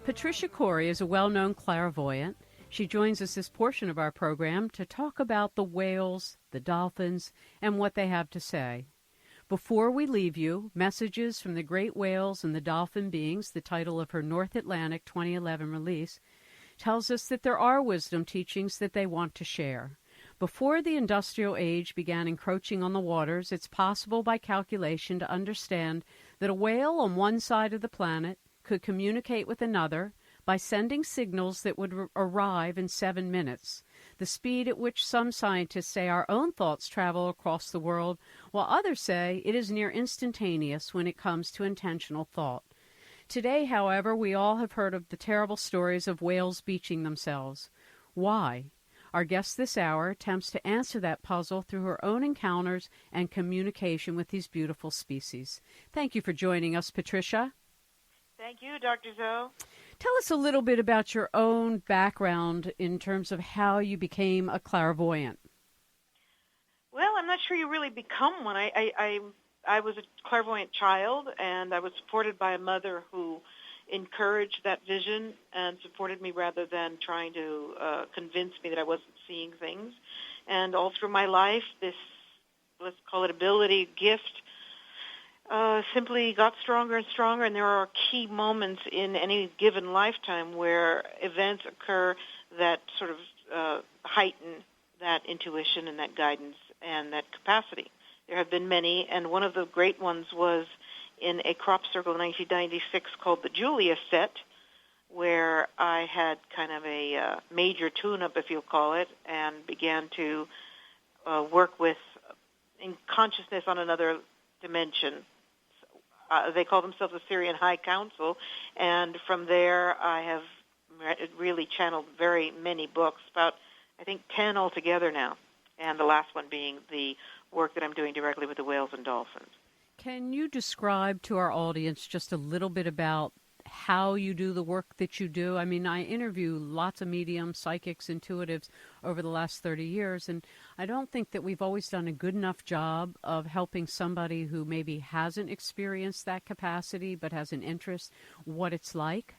Patricia Cori is a well-known clairvoyant. She joins us this portion of our program to talk about the whales, the dolphins, and what they have to say. Before we leave you, Messages from the Great Whales and the Dolphin Beings, the title of her North Atlantic 2011 release, tells us that there are wisdom teachings that they want to share. Before the industrial age began encroaching on the waters, it's possible by calculation to understand that a whale on one side of the planet could communicate with another by sending signals that would arrive in 7 minutes, the speed at which some scientists say our own thoughts travel across the world, while others say it is near instantaneous when it comes to intentional thought. Today, however, we all have heard of the terrible stories of whales beaching themselves. Why? Our guest this hour attempts to answer that puzzle through her own encounters and communication with these beautiful species. Thank you for joining us, Patricia. Thank you, Dr. Zoe. Tell us a little bit about your own background in terms of how you became a clairvoyant. Well, I'm not sure you really become one. I was a clairvoyant child, and I was supported by a mother who encouraged that vision and supported me rather than trying to convince me that I wasn't seeing things. And all through my life, this, let's call it ability, gift, simply got stronger and stronger, and there are key moments in any given lifetime where events occur that sort of heighten that intuition and that guidance and that capacity. There have been many, and one of the great ones was in a crop circle in 1996 called the Julia Set, where I had kind of a major tune-up, if you'll call it, and began to work with in consciousness on another dimension. They call themselves the Syrian High Council, and from there I have really channeled very many books, about, I think, 10 altogether now, and the last one being the work that I'm doing directly with the whales and dolphins. Can you describe to our audience just a little bit about how you do the work that you do? I mean, I interview lots of mediums, psychics, intuitives over the last 30 years, and I don't think that we've always done a good enough job of helping somebody who maybe hasn't experienced that capacity but has an interest, what it's like.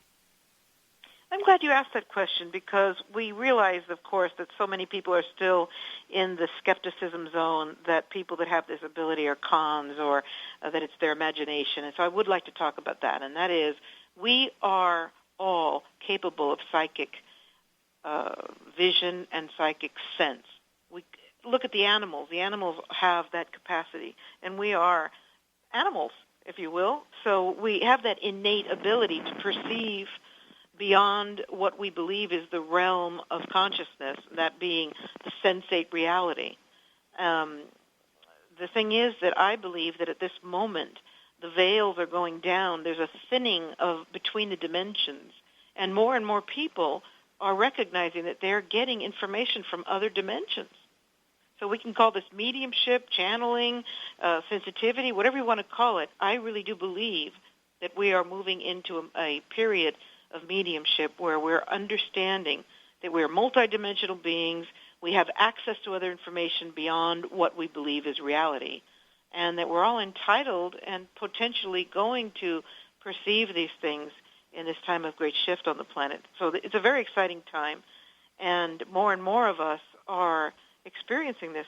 I'm glad you asked that question, because we realize, of course, that so many people are still in the skepticism zone, that people that have this ability are cons, or that it's their imagination. And so I would like to talk about that, and that is, we are all capable of psychic vision and psychic sense. We look at the animals. The animals have that capacity, and we are animals, if you will. So we have that innate ability to perceive beyond what we believe is the realm of consciousness, that being the sensate reality. The thing is that I believe that at this moment, the veils are going down. There's a thinning of between the dimensions, and more people are recognizing that they're getting information from other dimensions. So we can call this mediumship, channeling, sensitivity, whatever you want to call it. I really do believe that we are moving into a period of mediumship where we're understanding that we're multidimensional beings, we have access to other information beyond what we believe is reality, and that we're all entitled and potentially going to perceive these things in this time of great shift on the planet. So it's a very exciting time, and more of us are experiencing this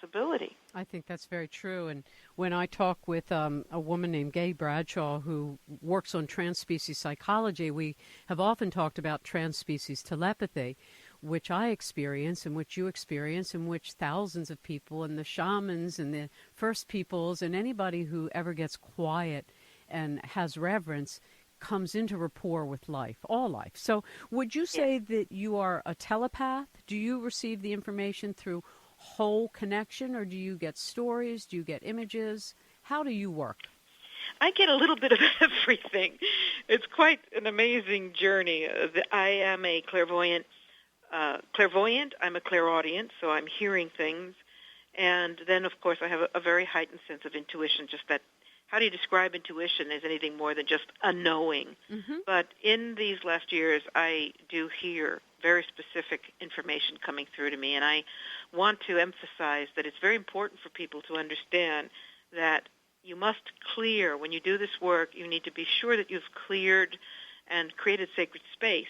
ability. I think that's very true. And when I talk with a woman named Gay Bradshaw who works on transspecies psychology, we have often talked about transspecies telepathy, which I experience and which you experience and which thousands of people and the shamans and the first peoples and anybody who ever gets quiet and has reverence comes into rapport with life, all life. So would you say that you are a telepath? Do you receive the information through whole connection, or do you get stories? Do you get images? How do you work? I get a little bit of everything. It's quite an amazing journey. I am a clairvoyant. I'm a clairaudient, so I'm hearing things. And then, of course, I have a very heightened sense of intuition, just that. How do you describe intuition as anything more than just a knowing? Mm-hmm. But in these last years, I do hear very specific information coming through to me, and I want to emphasize that it's very important for people to understand that you must clear, when you do this work, you need to be sure that you've cleared and created sacred space,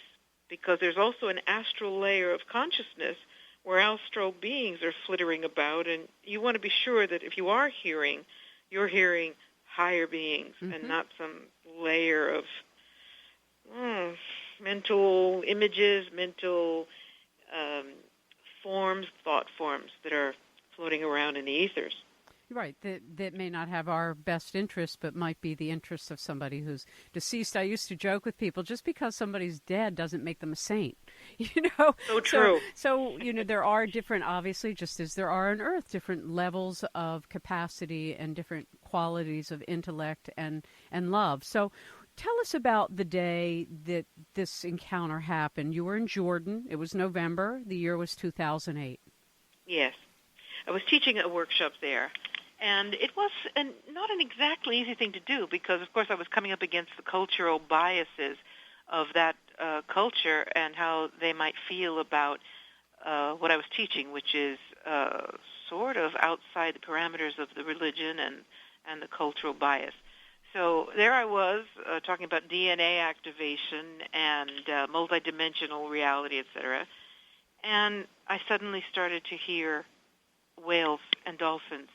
because there's also an astral layer of consciousness where astral beings are flittering about, and you want to be sure that if you are hearing, you're hearing higher beings and not some layer of mental images, mental forms, thought forms that are floating around in the ethers. Right, that may not have our best interest, but might be the interest of somebody who's deceased. I used to joke with people, just because somebody's dead doesn't make them a saint. So true. So there are different, obviously, just as there are on Earth, different levels of capacity and different qualities of intellect and love. So tell us about the day that this encounter happened. You were in Jordan. It was November. The year was 2008. Yes. I was teaching a workshop there. And it was not an exactly easy thing to do because, of course, I was coming up against the cultural biases of that culture and how they might feel about what I was teaching, which is sort of outside the parameters of the religion and the cultural bias. So there I was talking about DNA activation and multidimensional reality, etc. And I suddenly started to hear whales and dolphins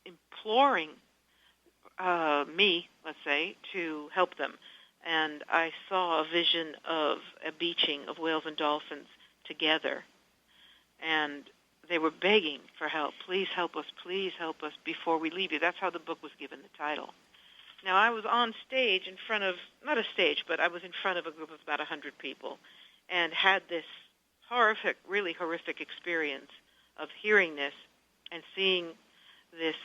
imploring me, let's say, to help them. And I saw a vision of a beaching of whales and dolphins together. And they were begging for help. Please help us before we leave you. That's how the book was given the title. Now, I was on stage in front of, not a stage, but I was in front of a group of about 100 people and had this horrific, really horrific experience of hearing this and seeing this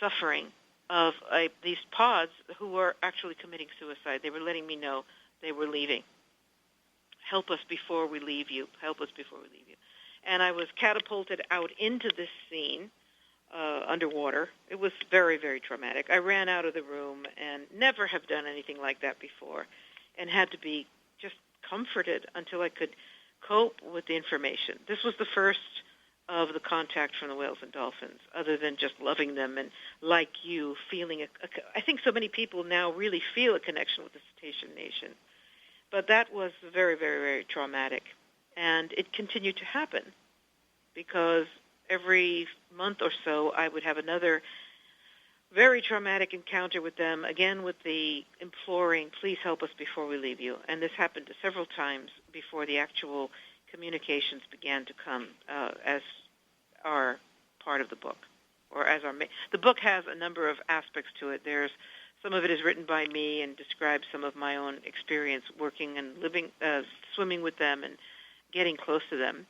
suffering of these pods who were actually committing suicide. They were letting me know they were leaving. Help us before we leave you. Help us before we leave you. And I was catapulted out into this scene underwater. It was very, very traumatic. I ran out of the room and never have done anything like that before and had to be just comforted until I could cope with the information. This was the first of the contact from the whales and dolphins, other than just loving them and, like you, feeling I think so many people now really feel a connection with the Cetacean nation. But that was very, very, very traumatic. And it continued to happen because every month or so I would have another very traumatic encounter with them, again with the imploring, please help us before we leave you. And this happened several times before the actual communications began to come as are part of the book, or as our the book has a number of aspects to it. There's some of it is written by me and describes some of my own experience working and living, swimming with them and getting close to them.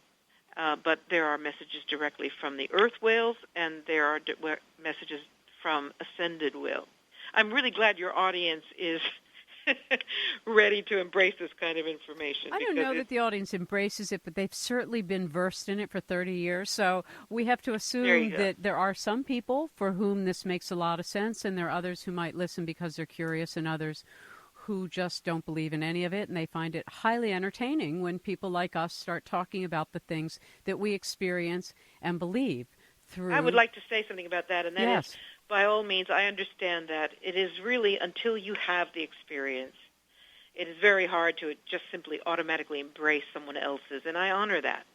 But there are messages directly from the earth whales, and there are messages from ascended whales. I'm really glad your audience is ready to embrace this kind of information. I don't know that the audience embraces it, but they've certainly been versed in it for 30 years. So we have to assume that there are some people for whom this makes a lot of sense, and there are others who might listen because they're curious, and others who just don't believe in any of it, and they find it highly entertaining when people like us start talking about the things that we experience and believe through. I would like to say something about that, and that is, by all means, I understand that it is really until you have the experience, it is very hard to just simply automatically embrace someone else's, and I honor that.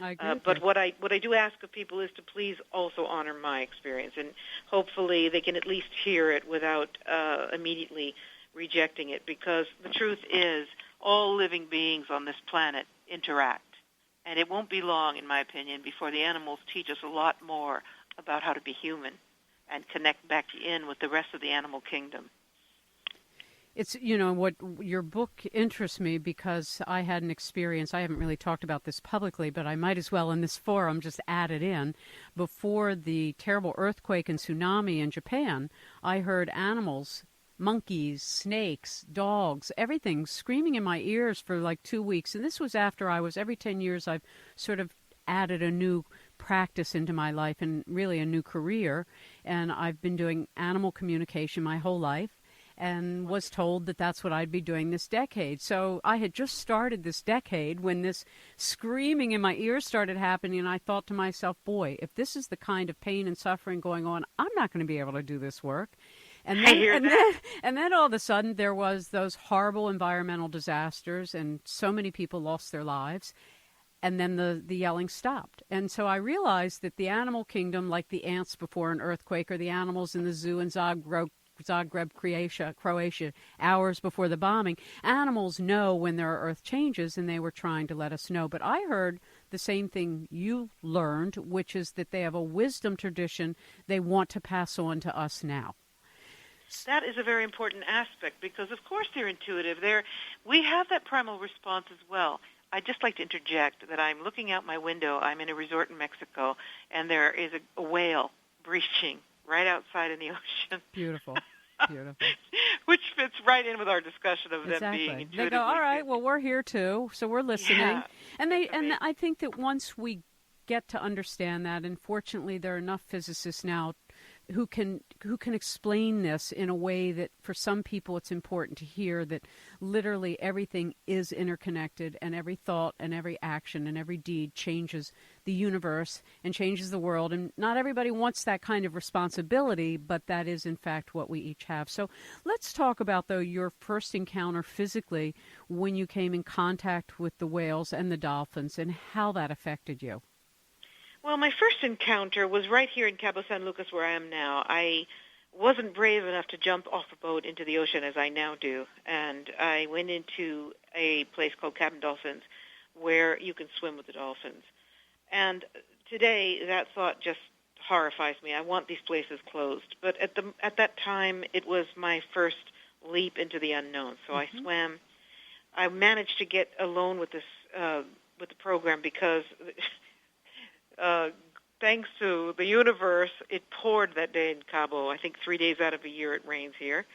I agree. But what I do ask of people is to please also honor my experience, and hopefully they can at least hear it without immediately rejecting it, because the truth is all living beings on this planet interact. And it won't be long, in my opinion, before the animals teach us a lot more about how to be human and connect back in with the rest of the animal kingdom. It's, what your book interests me because I had an experience. I haven't really talked about this publicly, but I might as well in this forum just add it in. Before the terrible earthquake and tsunami in Japan, I heard animals, monkeys, snakes, dogs, everything screaming in my ears for like 2 weeks. And this was after every 10 years, I've sort of added a new practice into my life and really a new career. And I've been doing animal communication my whole life and was told that that's what I'd be doing this decade. So I had just started this decade when this screaming in my ears started happening, and I thought to myself, boy, if this is the kind of pain and suffering going on, I'm not going to be able to do this work. And I then, hear and that. then, and then all of a sudden there was those horrible environmental disasters, and so many people lost their lives. And then the yelling stopped. And so I realized that the animal kingdom, like the ants before an earthquake, or the animals in the zoo in Zagreb, Croatia, hours before the bombing, animals know when there are earth changes, and they were trying to let us know. But I heard the same thing you learned, which is that they have a wisdom tradition they want to pass on to us now. That is a very important aspect because, of course, they're intuitive. We have that primal response as well. I'd just like to interject that I'm looking out my window. I'm in a resort in Mexico, and there is a whale breaching right outside in the ocean. Beautiful. Beautiful. Which fits right in with our discussion of them being intuitively. They go, all right, well, we're here too, so we're listening. Yeah, and I think that once we get to understand that, and fortunately there are enough physicists now who can explain this in a way that for some people it's important to hear, that literally everything is interconnected, and every thought and every action and every deed changes the universe and changes the world. And not everybody wants that kind of responsibility, but that is in fact what we each have. So let's talk about, though, your first encounter physically when you came in contact with the whales and the dolphins, and how that affected you. Well, my first encounter was right here in Cabo San Lucas, where I am now. I wasn't brave enough to jump off a boat into the ocean as I now do, and I went into a place called Cabin Dolphins where you can swim with the dolphins. And today, that thought just horrifies me. I want these places closed. But at that time, it was my first leap into the unknown. So I swam. I managed to get alone with this with the program because thanks to the universe, it poured that day in Cabo. I think 3 days out of a year it rains here.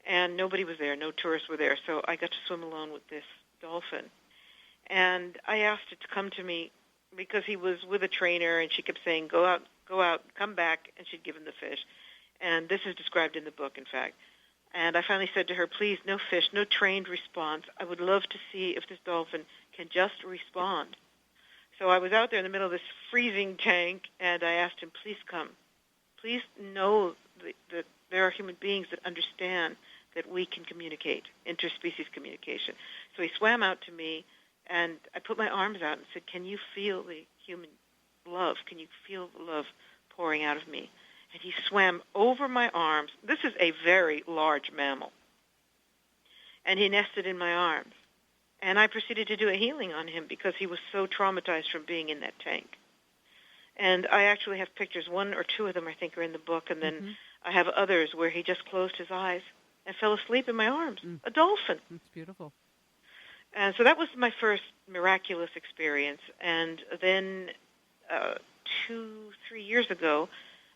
And nobody was there. No tourists were there. So I got to swim alone with this dolphin. And I asked it to come to me because he was with a trainer, and she kept saying, go out, come back, and she'd give him the fish. And this is described in the book, in fact. And I finally said to her, please, no fish, no trained response. I would love to see if this dolphin can just respond. So I was out there in the middle of this freezing tank, and I asked him, please come. Please know that there are human beings that understand that we can communicate, interspecies communication. So he swam out to me, and I put my arms out and said, can you feel the human love? Can you feel the love pouring out of me? And he swam over my arms. This is a very large mammal. And he nested in my arms. And I proceeded to do a healing on him because he was so traumatized from being in that tank. And I actually have pictures. 1 or 2 of them, I think, are in the book. And then I have others where he just closed his eyes and fell asleep in my arms, a dolphin. That's beautiful. And so that was my first miraculous experience. And then 2-3 years ago,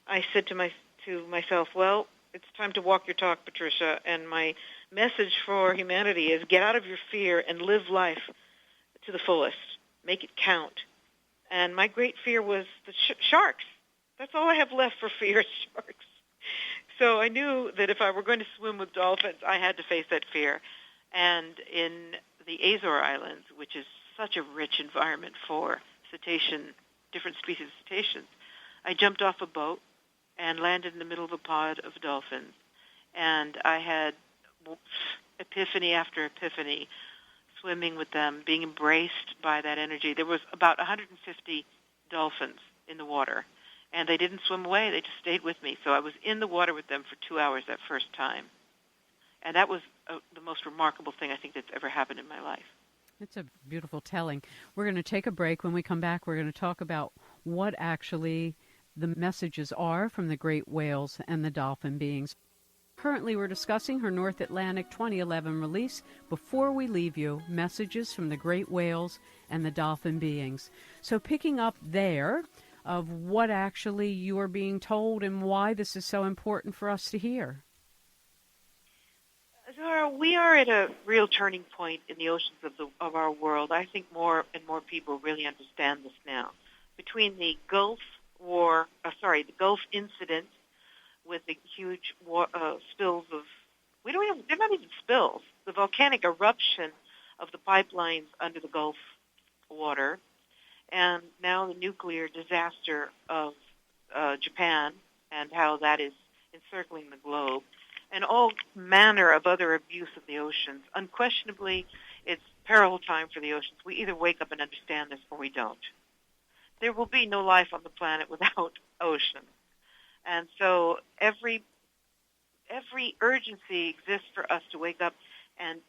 I said to myself, well, it's time to walk your talk, Patricia, and my message for humanity is get out of your fear and live life to the fullest. Make it count. And my great fear was the sharks. That's all I have left for fear, sharks. So I knew that if I were going to swim with dolphins, I had to face that fear. And in the Azore Islands, which is such a rich environment for different species of cetaceans, I jumped off a boat and landed in the middle of a pod of dolphins. And I had epiphany after epiphany, swimming with them, being embraced by that energy. There was about 150 dolphins in the water, and they didn't swim away. They just stayed with me. So I was in the water with them for 2 hours that first time. And that was the most remarkable thing I think that's ever happened in my life. It's a beautiful telling. We're going to take a break. When we come back, we're going to talk about what actually the messages are from the great whales and the dolphin beings. Currently, we're discussing her North Atlantic 2011 release, Before We Leave You, Messages from the Great Whales and the Dolphin Beings. So picking up there of what actually you are being told and why this is so important for us to hear. Zohara, we are at a real turning point in the oceans of our world. I think more and more people really understand this now. Between the Gulf incident with the huge spills of, they're not even spills, the volcanic eruption of the pipelines under the Gulf water, and now the nuclear disaster of Japan and how that is encircling the globe. and all manner of other abuse of the oceans. Unquestionably, it's peril time for the oceans. We either wake up and understand this or we don't. There will be no life on the planet without ocean. And so every urgency exists for us to wake up and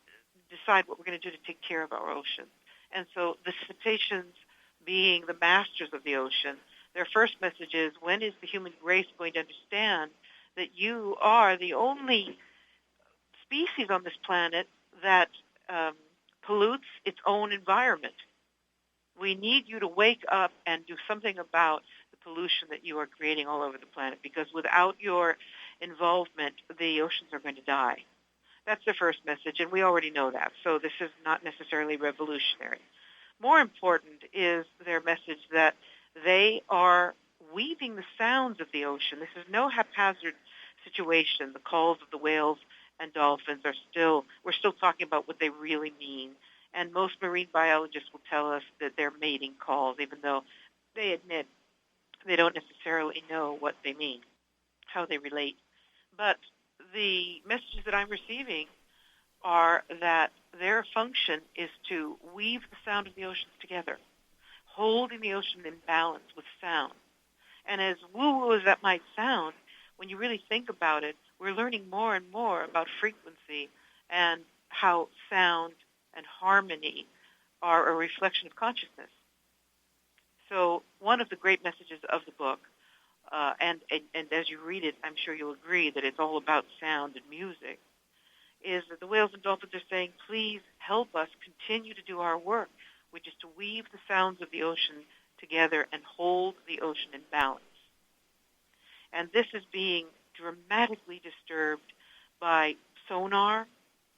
decide what we're going to do to take care of our ocean. And so the cetaceans, being the masters of the ocean, their first message is, when is the human race going to understand that you are the only species on this planet that pollutes its own environment? We need you to wake up and do something about the pollution that you are creating all over the planet, because without your involvement, the oceans are going to die. That's their first message, and we already know that, so this is not necessarily revolutionary. More important is their message that they are weaving the sounds of the ocean. This is no haphazard situation. The calls of the whales and dolphins we're still talking about what they really mean. And most marine biologists will tell us that they're mating calls, even though they admit they don't necessarily know what they mean, how they relate. But the messages that I'm receiving are that their function is to weave the sound of the oceans together, holding the ocean in balance with sound. And as woo-woo as that might sound, when you really think about it, we're learning more and more about frequency and how sound and harmony are a reflection of consciousness. So one of the great messages of the book, and as you read it, I'm sure you'll agree that it's all about sound and music, is that the whales and dolphins are saying, please help us continue to do our work, which is to weave the sounds of the ocean together and hold the ocean in balance. And this is being dramatically disturbed by sonar,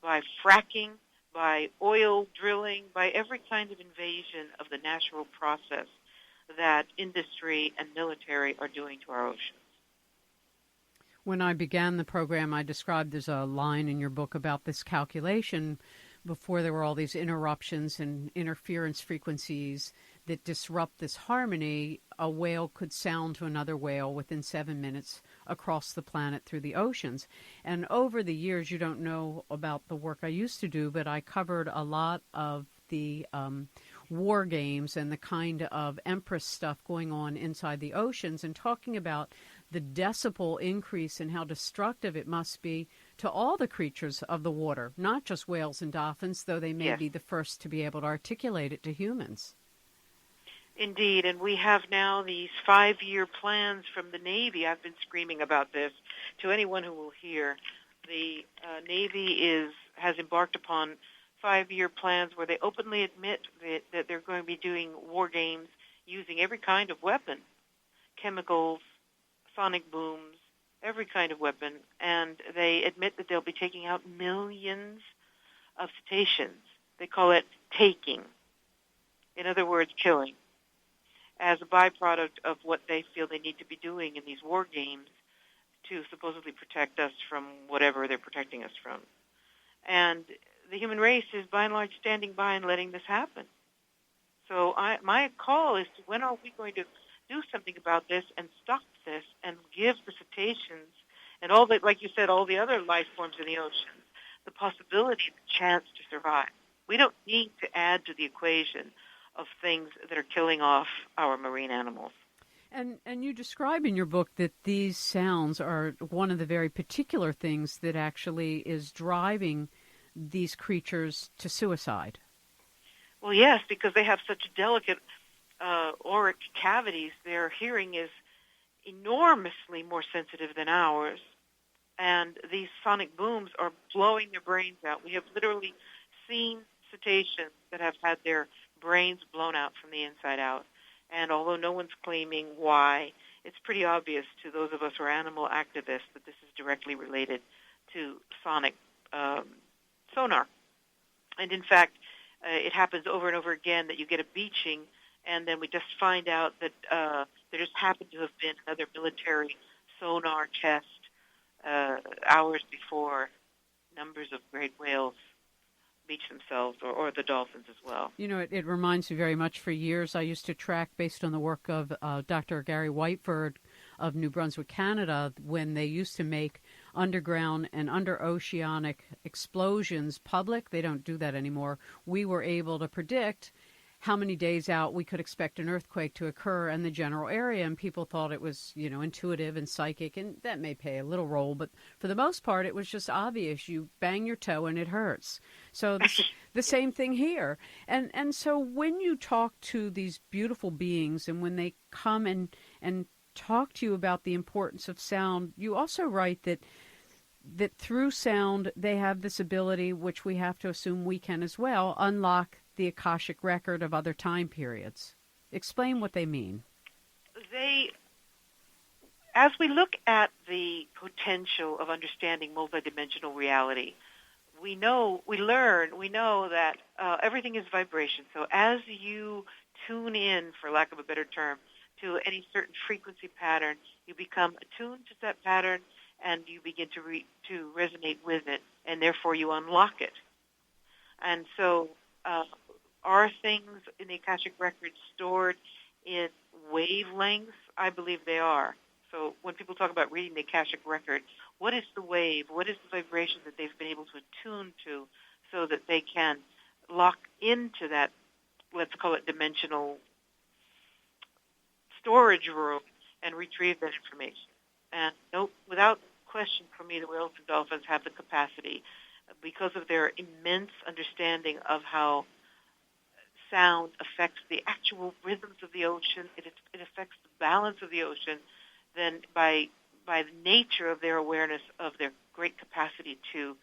by fracking, by oil drilling, by every kind of invasion of the natural process that industry and military are doing to our oceans. When I began the program, I described, there's a line in your book about this calculation before there were all these interruptions and interference frequencies that disrupt this harmony. A whale could sound to another whale within 7 minutes across the planet through the oceans. And over the years, you don't know about the work I used to do, but I covered a lot of the war games and the kind of empress stuff going on inside the oceans, and talking about the decibel increase and how destructive it must be to all the creatures of the water, not just whales and dolphins, though they may be the first to be able to articulate it to humans. Indeed, and we have now these 5-year plans from the Navy. I've been screaming about this to anyone who will hear. The Navy has embarked upon 5-year plans where they openly admit that they're going to be doing war games using every kind of weapon, chemicals, sonic booms, every kind of weapon, and they admit that they'll be taking out millions of cetaceans. They call it taking. In other words, killing, as a byproduct of what they feel they need to be doing in these war games to supposedly protect us from whatever they're protecting us from. And the human race is by and large standing by and letting this happen. So my call is to, when are we going to do something about this and stop this and give the cetaceans and all the, like you said, all the other life forms in the oceans the possibility, the chance to survive. We don't need to add to the equation of things that are killing off our marine animals. And you describe in your book that these sounds are one of the very particular things that actually is driving these creatures to suicide. Well, yes, because they have such delicate auric cavities. Their hearing is enormously more sensitive than ours, and these sonic booms are blowing their brains out. We have literally seen cetaceans that have had their brains blown out from the inside out, and although no one's claiming why, it's pretty obvious to those of us who are animal activists that this is directly related to sonic sonar. And in fact, it happens over and over again that you get a beaching, and then we just find out that there just happened to have been another military sonar test hours before numbers of great whales beach themselves, or the dolphins as well. You know, it reminds me very much. For years, I used to track, based on the work of Dr. Gary Whiteford of New Brunswick, Canada, when they used to make underground and under-oceanic explosions public. They don't do that anymore. We were able to predict how many days out we could expect an earthquake to occur in the general area, and people thought it was, intuitive and psychic, and that may play a little role, but for the most part, it was just obvious. You bang your toe and it hurts. So the same thing here. And so when you talk to these beautiful beings and when they come and talk to you about the importance of sound, you also write that through sound, they have this ability, which we have to assume we can as well, unlock the Akashic record of other time periods. Explain what they mean. As we look at the potential of understanding multidimensional reality, we know that everything is vibration. So as you tune in, for lack of a better term, to any certain frequency pattern, you become attuned to that pattern and you begin to resonate with it, and therefore you unlock it. And so are things in the Akashic record stored in wavelengths? I believe they are. So when people talk about reading the Akashic record, what is the wave? What is the vibration that they've been able to attune to so that they can lock into that, let's call it dimensional storage room and retrieve that information? And without question, for me, the whales and dolphins have the capacity, because of their immense understanding of how sound affects the actual rhythms of the ocean, it affects the balance of the ocean, then by the nature of their awareness of their great capacity to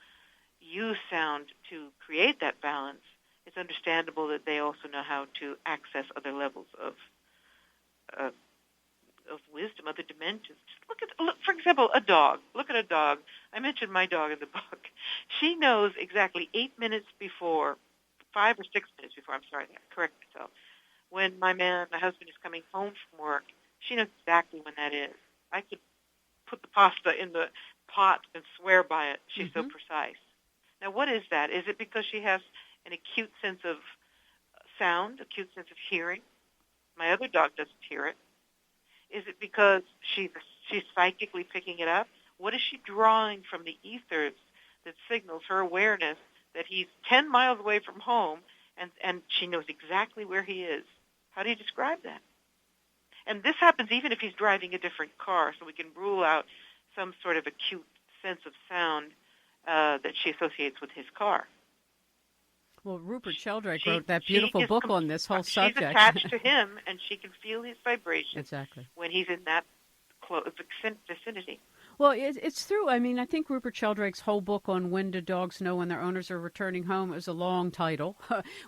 use sound to create that balance, it's understandable that they also know how to access other levels of wisdom, other dimensions. Look, for example, a dog. Look at a dog. I mentioned my dog in the book. She knows exactly 8 minutes before, 5 or 6 minutes before, correct myself, when my husband is coming home from work. She knows exactly when that is. I could put the pasta in the pot and swear by it. She's so precise. Now, what is that? Is it because she has an acute sense of sound, acute sense of hearing? My other dog doesn't hear it. Is it because she's psychically picking it up? What is she drawing from the ethers that signals her awareness that he's 10 miles away from home and she knows exactly where he is? How do you describe that? And this happens even if he's driving a different car, so we can rule out some sort of acute sense of sound that she associates with his car. Well, Rupert Sheldrake wrote that beautiful book on this whole subject. She's attached to him, and she can feel his vibration exactly when he's in that close vicinity. Well, it's through. I mean, I think Rupert Sheldrake's whole book on when do dogs know when their owners are returning home is a long title,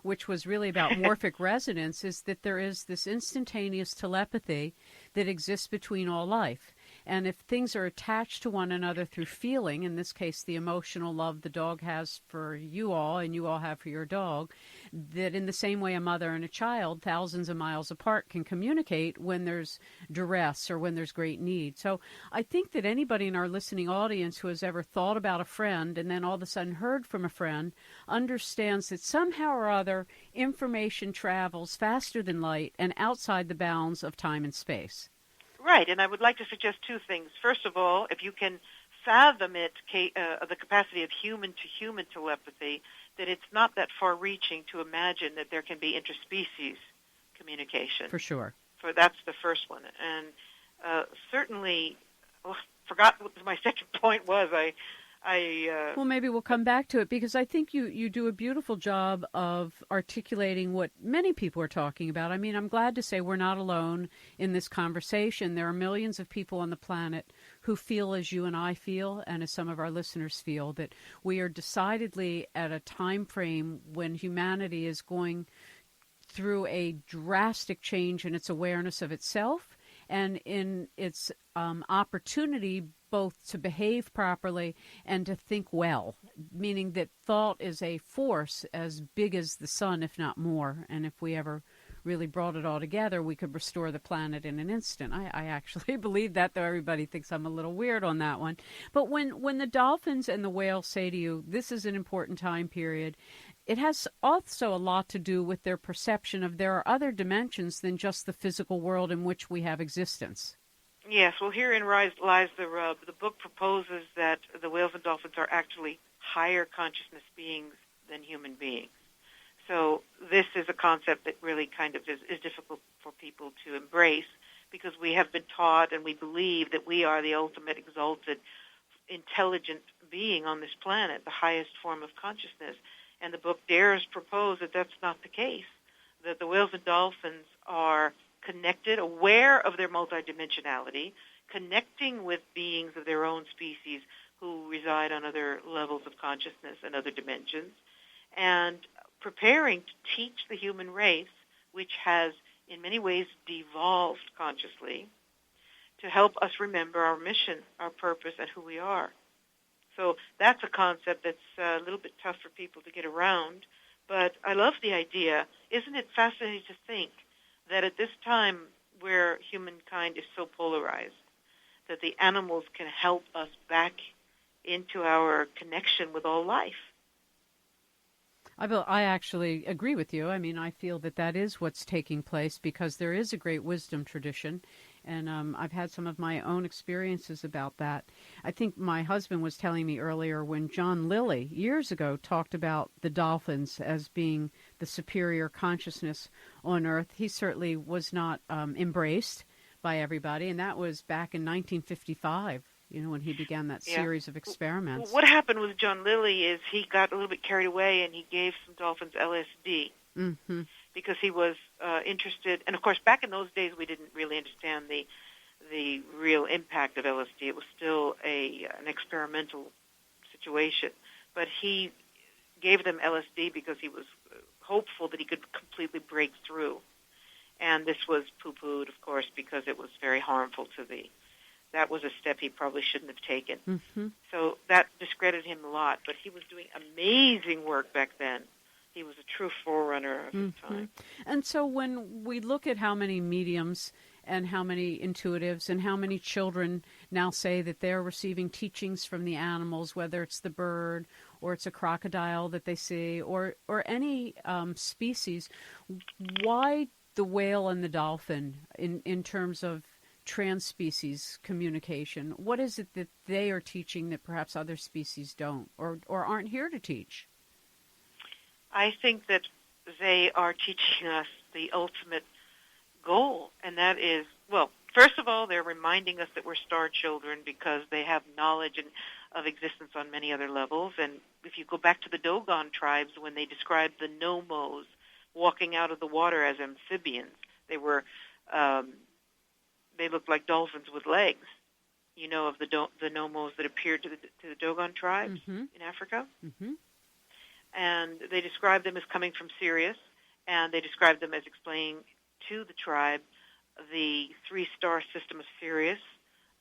which was really about morphic resonance, is that there is this instantaneous telepathy that exists between all life. And if things are attached to one another through feeling, in this case, the emotional love the dog has for you all and you all have for your dog, that in the same way a mother and a child, thousands of miles apart, can communicate when there's duress or when there's great need. So I think that anybody in our listening audience who has ever thought about a friend and then all of a sudden heard from a friend understands that somehow or other information travels faster than light and outside the bounds of time and space. Right, and I would like to suggest two things. First of all, if you can fathom the capacity of human-to-human telepathy, that it's not that far-reaching to imagine that there can be interspecies communication. For sure. So that's the first one. And certainly, forgot what my second point was. Well, maybe we'll come back to it, because I think you do a beautiful job of articulating what many people are talking about. I mean, I'm glad to say we're not alone in this conversation. There are millions of people on the planet who feel as you and I feel, and as some of our listeners feel, that we are decidedly at a time frame when humanity is going through a drastic change in its awareness of itself and in its opportunity both to behave properly and to think well, meaning that thought is a force as big as the sun, if not more. And if we ever really brought it all together, we could restore the planet in an instant. I actually believe that, though everybody thinks I'm a little weird on that one. But when the dolphins and the whales say to you, this is an important time period, it has also a lot to do with their perception of there are other dimensions than just the physical world in which we have existence. Yes, well, herein lies the rub. The book proposes that the whales and dolphins are actually higher consciousness beings than human beings. So this is a concept that really kind of is difficult for people to embrace because we have been taught and we believe that we are the ultimate exalted, intelligent being on this planet, the highest form of consciousness. And the book dares propose that that's not the case, that the whales and dolphins are connected, aware of their multidimensionality, connecting with beings of their own species who reside on other levels of consciousness and other dimensions, and preparing to teach the human race, which has in many ways devolved consciously, to help us remember our mission, our purpose, and who we are. So that's a concept that's a little bit tough for people to get around, but I love the idea. Isn't it fascinating to think that at this time where humankind is so polarized, that the animals can help us back into our connection with all life? I actually agree with you. I mean, I feel that that is what's taking place because there is a great wisdom tradition, and I've had some of my own experiences about that. I think my husband was telling me earlier when John Lilly, years ago, talked about the dolphins as being the superior consciousness on Earth. He certainly was not embraced by everybody, and that was back in 1955. When he began that series of experiments. What happened with John Lilly is he got a little bit carried away and he gave some dolphins LSD because he was interested. And, of course, back in those days we didn't really understand the real impact of LSD. It was still an experimental situation. But he gave them LSD because he was hopeful that he could completely break through. And this was poo-pooed, of course, because it was very harmful to that was a step he probably shouldn't have taken. So that discredited him a lot, but he was doing amazing work back then. He was a true forerunner of his time. And so when we look at how many mediums and how many intuitives and how many children now say that they're receiving teachings from the animals, whether it's the bird or it's a crocodile that they see or any species, why the whale and the dolphin in terms of trans-species communication? What is it that they are teaching that perhaps other species don't or aren't here to teach? I think that they are teaching us the ultimate goal, and that is, well, first of all, they're reminding us that we're star children because they have knowledge of existence on many other levels. And if you go back to the Dogon tribes, when they described the Nomos walking out of the water as amphibians, they were they looked like dolphins with legs, of the Nomos that appeared to the Dogon tribes in Africa. And they described them as coming from Sirius, and they described them as explaining to the tribe the three-star system of Sirius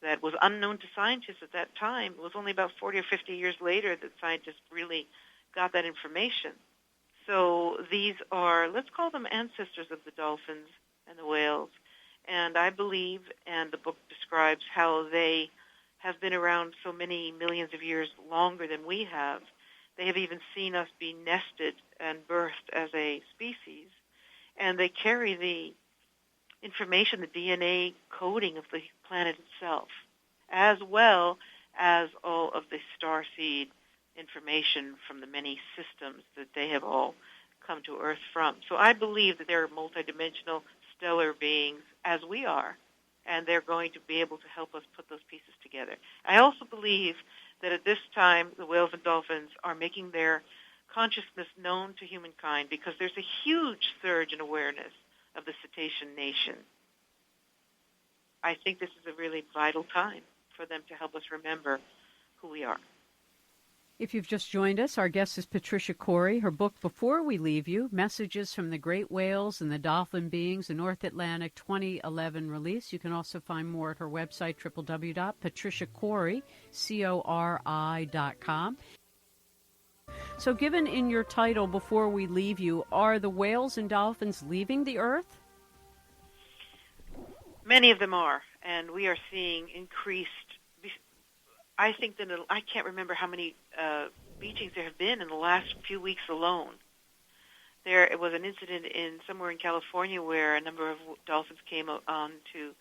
that was unknown to scientists at that time. It was only about 40 or 50 years later that scientists really got that information. So these are, let's call them ancestors of the dolphins and the whales. And I believe, and the book describes how they have been around so many millions of years longer than we have. They have even seen us be nested and birthed as a species. And they carry the information, the DNA coding of the planet itself, as well as all of the starseed information from the many systems that they have all come to Earth from. So I believe that they're multidimensional stellar beings as we are, and they're going to be able to help us put those pieces together. I also believe that at this time the whales and dolphins are making their consciousness known to humankind because there's a huge surge in awareness of the cetacean nation. I think this is a really vital time for them to help us remember who we are. If you've just joined us, our guest is Patricia Cori. Her book, Before We Leave You, Messages from the Great Whales and the Dolphin Beings, a North Atlantic 2011 release. You can also find more at her website, www.patriciacori.com. So given in your title, Before We Leave You, are the whales and dolphins leaving the Earth? Many of them are, and we are seeing increased. I think that I can't remember how many beachings there have been in the last few weeks alone. There was an incident somewhere in California where a number of dolphins came onto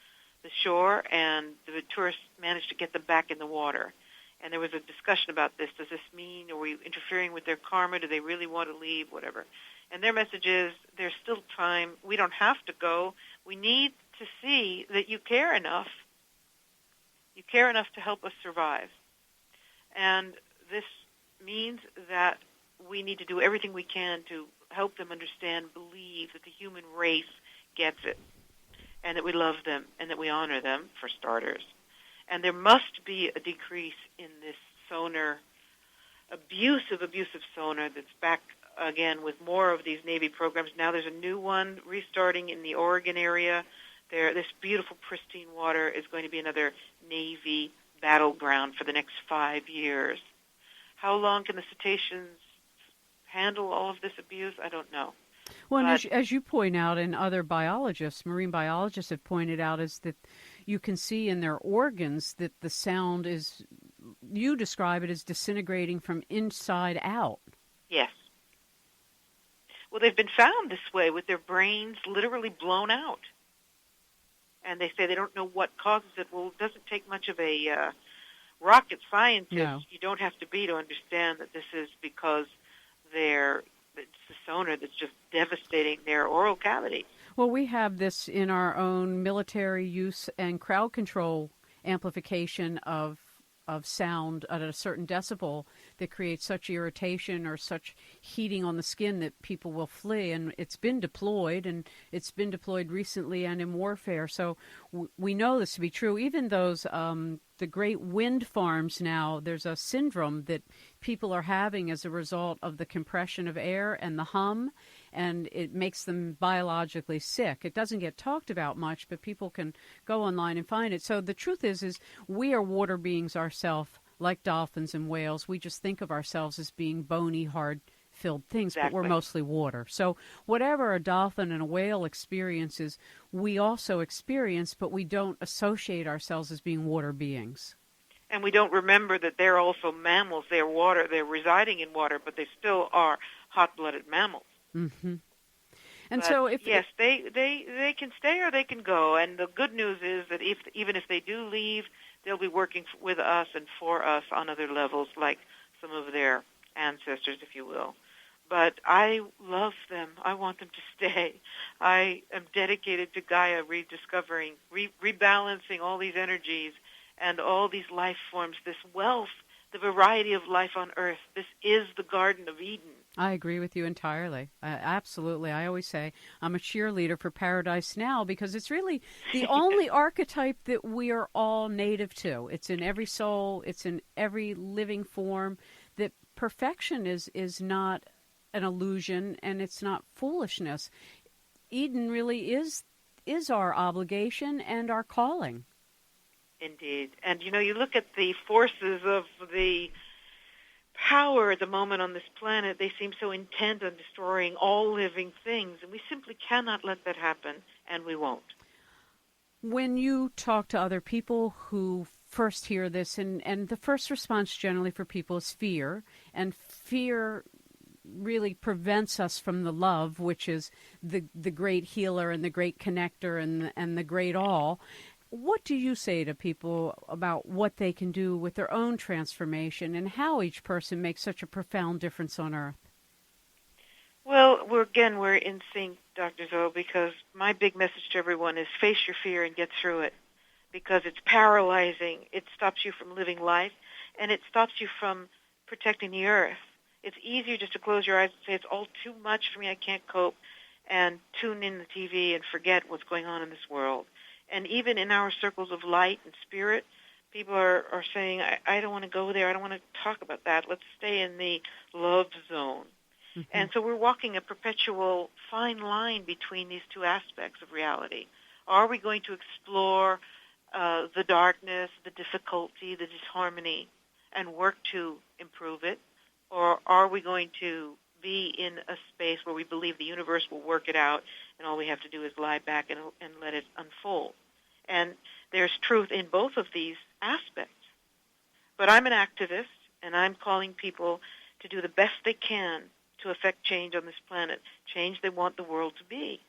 the shore, and the tourists managed to get them back in the water. And there was a discussion about this. Does this mean, are we interfering with their karma? Do they really want to leave? Whatever. And their message is, there's still time. We don't have to go. We need to see that you care enough. You care enough to help us survive. And this means that we need to do everything we can to help them understand, believe that the human race gets it, and that we love them, and that we honor them, for starters. And there must be a decrease in this sonar, abusive sonar that's back again with more of these Navy programs. Now there's a new one restarting in the Oregon area. This beautiful, pristine water is going to be another Navy battleground for the next 5 years. How long can the Cetaceans handle all of this abuse? I don't know. Well, and as you point out, and other biologists, marine biologists have pointed out, is that you can see in their organs that the sound is, you describe it as disintegrating from inside out. Yes. Well, they've been found this way with their brains literally blown out. And they say they don't know what causes it. Well, it doesn't take much of a rocket scientist. No. You don't have to be to understand that this is because it's the sonar that's just devastating their oral cavity. Well, we have this in our own military use and crowd control amplification of sound at a certain decibel that creates such irritation or such heating on the skin that people will flee. And it's been deployed, and it's been deployed recently and in warfare. So we know this to be true. Even those, the great wind farms now, there's a syndrome that people are having as a result of the compression of air and the hum, and it makes them biologically sick. It doesn't get talked about much, but people can go online and find it. So the truth is we are water beings ourselves, like dolphins and whales. We just think of ourselves as being bony, hard-filled things, Exactly. But we're mostly water. So whatever a dolphin and a whale experiences, we also experience, but we don't associate ourselves as being water beings. And we don't remember that they're also mammals. They're water. They're residing in water, but they still are hot-blooded mammals. Mm-hmm. And but so, yes, they can stay or they can go. And the good news is that even if they do leave, they'll be working with us and for us on other levels, like some of their ancestors, if you will. But I love them. I want them to stay. I am dedicated to Gaia rediscovering, rebalancing all these energies and all these life forms, this wealth, the variety of life on Earth. This is the Garden of Eden. I agree with you entirely. Absolutely. I always say I'm a cheerleader for Paradise Now because it's really the only archetype that we are all native to. It's in every soul. It's in every living form. That perfection is not an illusion, and it's not foolishness. Eden really is our obligation and our calling. Indeed. And, you look at the forces of the power at the moment on this planet, they seem so intent on destroying all living things, and we simply cannot let that happen, and we won't. When you talk to other people who first hear this, and the first response generally for people is fear, and fear really prevents us from the love, which is the great healer and the great connector and the great all. What do you say to people about what they can do with their own transformation and how each person makes such a profound difference on Earth? Well, we're in sync, Dr. Zoe, because my big message to everyone is face your fear and get through it, because it's paralyzing. It stops you from living life, and it stops you from protecting the Earth. It's easier just to close your eyes and say, it's all too much for me, I can't cope, and tune in the TV and forget what's going on in this world. And even in our circles of light and spirit, people are saying, I don't want to go there. I don't want to talk about that. Let's stay in the love zone. Mm-hmm. And so we're walking a perpetual fine line between these two aspects of reality. Are we going to explore the darkness, the difficulty, the disharmony, and work to improve it? Or are we going to be in a space where we believe the universe will work it out, and all we have to do is lie back and let it unfold? And there's truth in both of these aspects. But I'm an activist, and I'm calling people to do the best they can to affect change on this planet, change they want the world to be.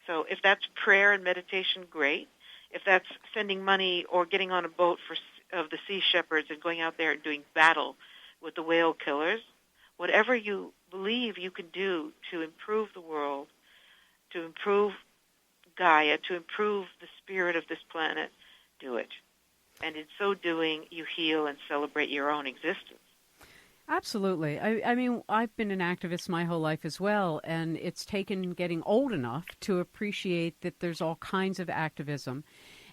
So if that's prayer and meditation, great. if that's sending money or getting on a boat of the sea shepherds and going out there and doing battle with the whale killers, whatever you believe you can do to improve the world, to improve Gaia, to improve the spirit of this planet, do it. And in so doing, you heal and celebrate your own existence. Absolutely. I mean, I've been an activist my whole life as well, and it's taken getting old enough to appreciate that there's all kinds of activism,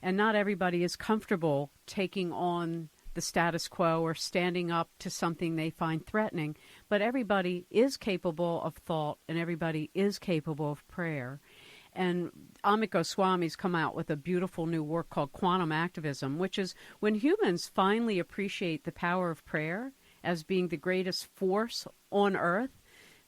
and not everybody is comfortable taking on the status quo or standing up to something they find threatening, but everybody is capable of thought, and everybody is capable of prayer. And Amit Goswami's come out with a beautiful new work called Quantum Activism, which is when humans finally appreciate the power of prayer as being the greatest force on earth,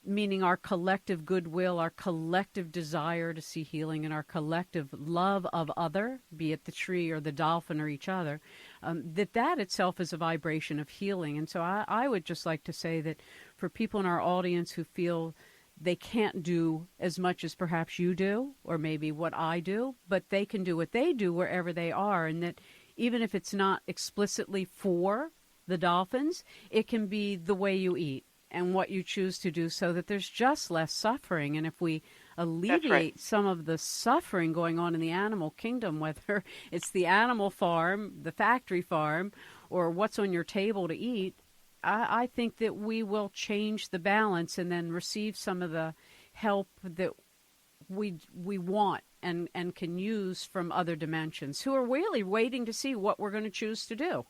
meaning our collective goodwill, our collective desire to see healing, and our collective love of other, be it the tree or the dolphin or each other, that itself is a vibration of healing. And so I would just like to say that for people in our audience who feel they can't do as much as perhaps you do, or maybe what I do, but they can do what they do wherever they are, and that even if it's not explicitly for the dolphins, it can be the way you eat and what you choose to do, so that there's just less suffering. And if we alleviate some of the suffering going on in the animal kingdom, whether it's the animal farm, the factory farm, or what's on your table to eat, I think that we will change the balance and then receive some of the help that we want and can use from other dimensions, who are really waiting to see what we're going to choose to do.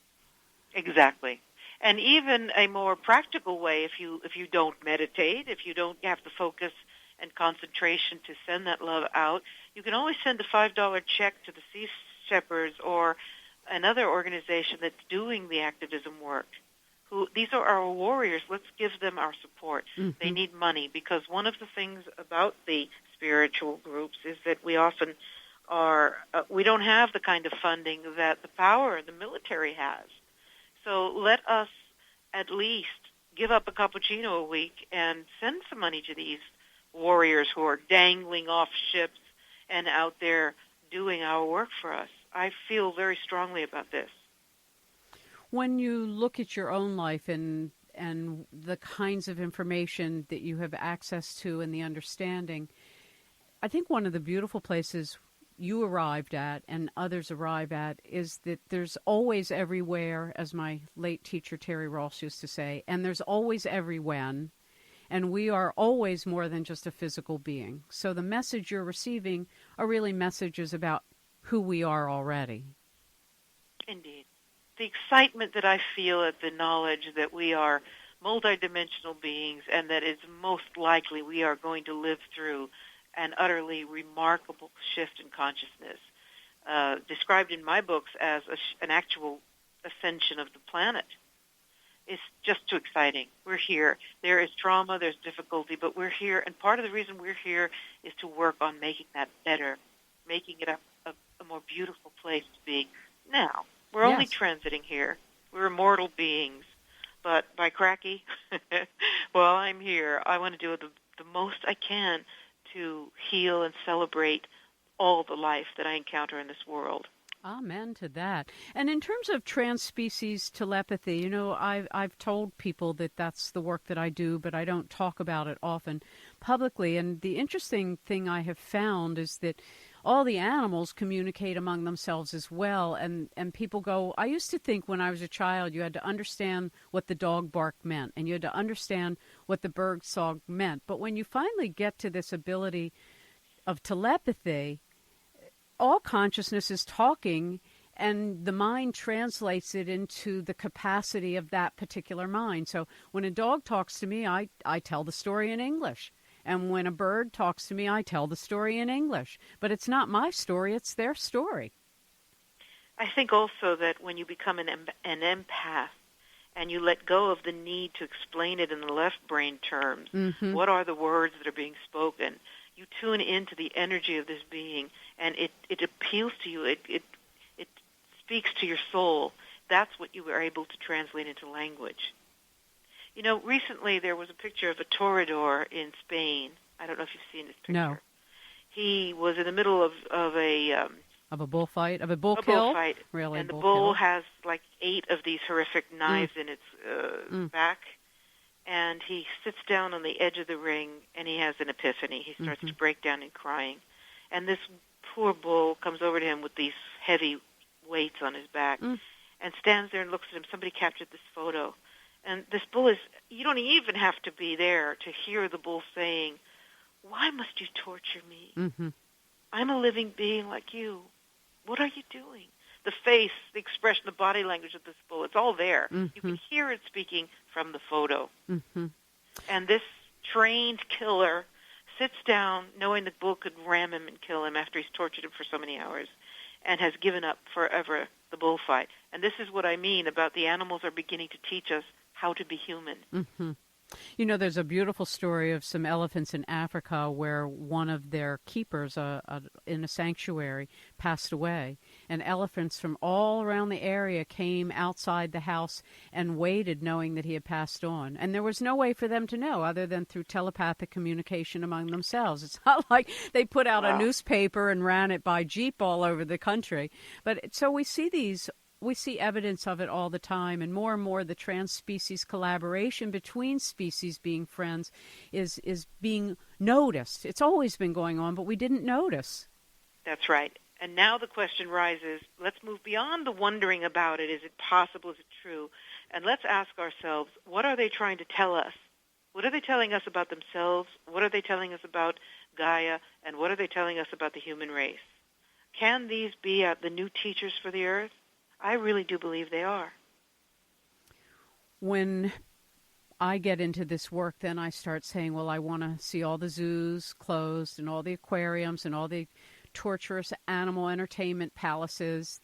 Exactly. And even a more practical way, if you don't meditate, if you don't have the focus and concentration to send that love out, you can always send a $5 check to the Sea Shepherds or another organization that's doing the activism work. These are our warriors. Let's give them our support. Mm-hmm. They need money, because one of the things about the spiritual groups is that we often we don't have the kind of funding that the power the military has. So let us at least give up a cappuccino a week and send some money to these warriors who are dangling off ships and out there doing our work for us. I feel very strongly about this. When you look at your own life and the kinds of information that you have access to and the understanding, I think one of the beautiful places you arrived at and others arrive at is that there's always everywhere, as my late teacher Terry Ross used to say, and there's always every when, and we are always more than just a physical being. So the message you're receiving are really messages about who we are already. Indeed. The excitement that I feel at the knowledge that we are multidimensional beings and that it's most likely we are going to live through an utterly remarkable shift in consciousness, described in my books as an actual ascension of the planet. It's just too exciting. We're here. There is trauma, there's difficulty, but we're here, and part of the reason we're here is to work on making that better, making it a more beautiful place to be. Now, we're only transiting here. We're immortal beings, but by cracky, while I'm here, I want to do the most I can to heal and celebrate all the life that I encounter in this world. Amen to that. And in terms of trans-species telepathy, you know, I've told people that that's the work that I do, but I don't talk about it often publicly. And the interesting thing I have found is that all the animals communicate among themselves as well. And people go, I used to think when I was a child you had to understand what the dog bark meant and you had to understand what the bird song meant. But when you finally get to this ability of telepathy, all consciousness is talking, and the mind translates it into the capacity of that particular mind. So when a dog talks to me, I tell the story in English. And when a bird talks to me, I tell the story in English. But it's not my story, it's their story. I think also that when you become an empath and you let go of the need to explain it in the left brain terms, what are the words that are being spoken, you tune into the energy of this being, and it appeals to you. It speaks to your soul. That's what you were able to translate into language. You know, recently there was a picture of a toreador in Spain. I don't know if you've seen this picture. No. He was in the middle of a Of a bullfight? Of a bull A kill? bullfight. Really, and the bull bull kill? has like 8 of these horrific knives in its back. And he sits down on the edge of the ring, and he has an epiphany. He starts to break down and crying. And this poor bull comes over to him with these heavy weights on his back and stands there and looks at him. Somebody captured this photo. And this bull is, you don't even have to be there to hear the bull saying, "Why must you torture me? I'm a living being like you. What are you doing?" The face, the expression, the body language of this bull, it's all there. You can hear it speaking from the photo. And this trained killer sits down knowing the bull could ram him and kill him after he's tortured him for so many hours and has given up forever the bullfight. And this is what I mean about the animals are beginning to teach us how to be human. You know, there's a beautiful story of some elephants in Africa where one of their keepers in a sanctuary passed away. And elephants from all around the area came outside the house and waited knowing that he had passed on. And there was no way for them to know other than through telepathic communication among themselves. It's not like they put out a newspaper and ran it by Jeep all over the country. But so we see evidence of it all the time, and more the trans-species collaboration between species being friends is being noticed. It's always been going on, but we didn't notice. That's right. And now the question rises, let's move beyond the wondering about it. Is it possible? Is it true? And let's ask ourselves, what are they trying to tell us? What are they telling us about themselves? What are they telling us about Gaia? And what are they telling us about the human race? Can these be the new teachers for the earth? I really do believe they are. When I get into this work, then I start saying, well, I want to see all the zoos closed and all the aquariums and all the torturous animal entertainment palaces.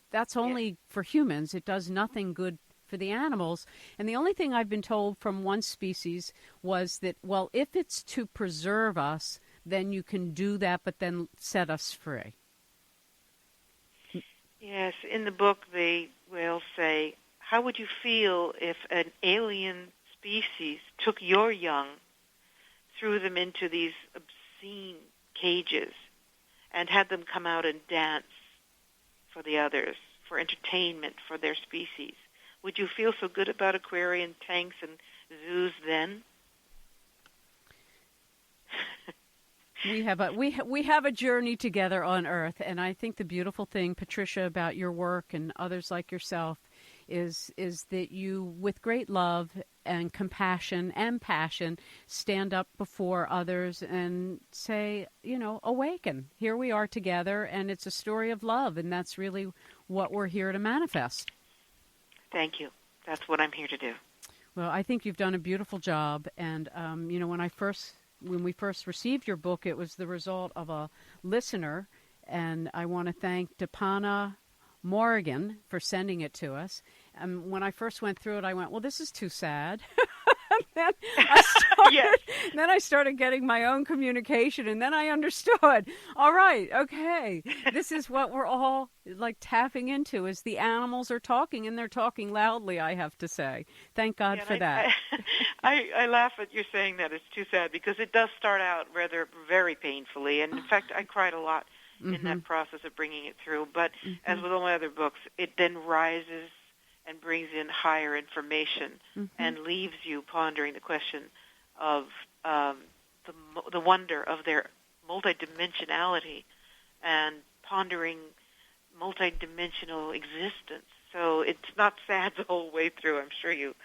That's only for humans. It does nothing good for the animals. And the only thing I've been told from one species was that, well, if it's to preserve us, then you can do that, but then set us free. Yes, in the book they will say, how would you feel if an alien species took your young, threw them into these obscene cages, and had them come out and dance for the others, for entertainment for their species? Would you feel so good about aquarium tanks and zoos then? We have a journey together on Earth, and I think the beautiful thing, Patricia, about your work and others like yourself is that you, with great love and compassion and passion, stand up before others and say, awaken. Here we are together, and it's a story of love, and that's really what we're here to manifest. Thank you. That's what I'm here to do. Well, I think you've done a beautiful job, and when we first received your book, it was the result of a listener, and I want to thank Depana Morgan for sending it to us. And when I first went through it, I went, well, this is too sad. then I started getting my own communication, and then I understood. All right, okay, this is what we're all like tapping into, is the animals are talking, and they're talking loudly, I have to say. Thank God for that. I laugh at you saying that it's too sad, because it does start out very painfully, and in fact, I cried a lot in that process of bringing it through. But as with all my other books, it then rises and brings in higher information and leaves you pondering the question of the wonder of their multidimensionality and pondering multidimensional existence. So it's not sad the whole way through. I'm sure you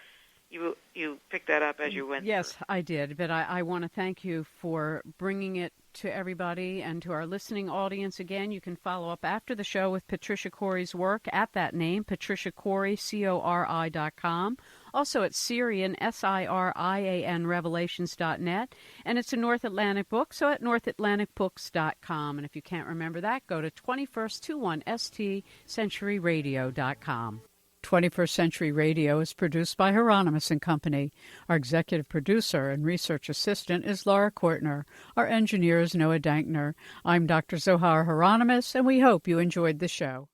picked that up as you went. Yes, I did. But I want to thank you for bringing it to everybody and to our listening audience. Again, you can follow up after the show with Patricia Cori's work at that name, Patricia Cori, CORI.com. Also at Sirian, SIRIAN, Revelations.net. And it's a North Atlantic book, so at NorthAtlanticBooks.com. And if you can't remember that, go to 21st21STCenturyRadio.com. 21st Century Radio is produced by Hieronimus and Company. Our executive producer and research assistant is Laura Kortner. Our engineer is Noah Dankner. I'm Dr. Zohara Hieronimus, and we hope you enjoyed the show.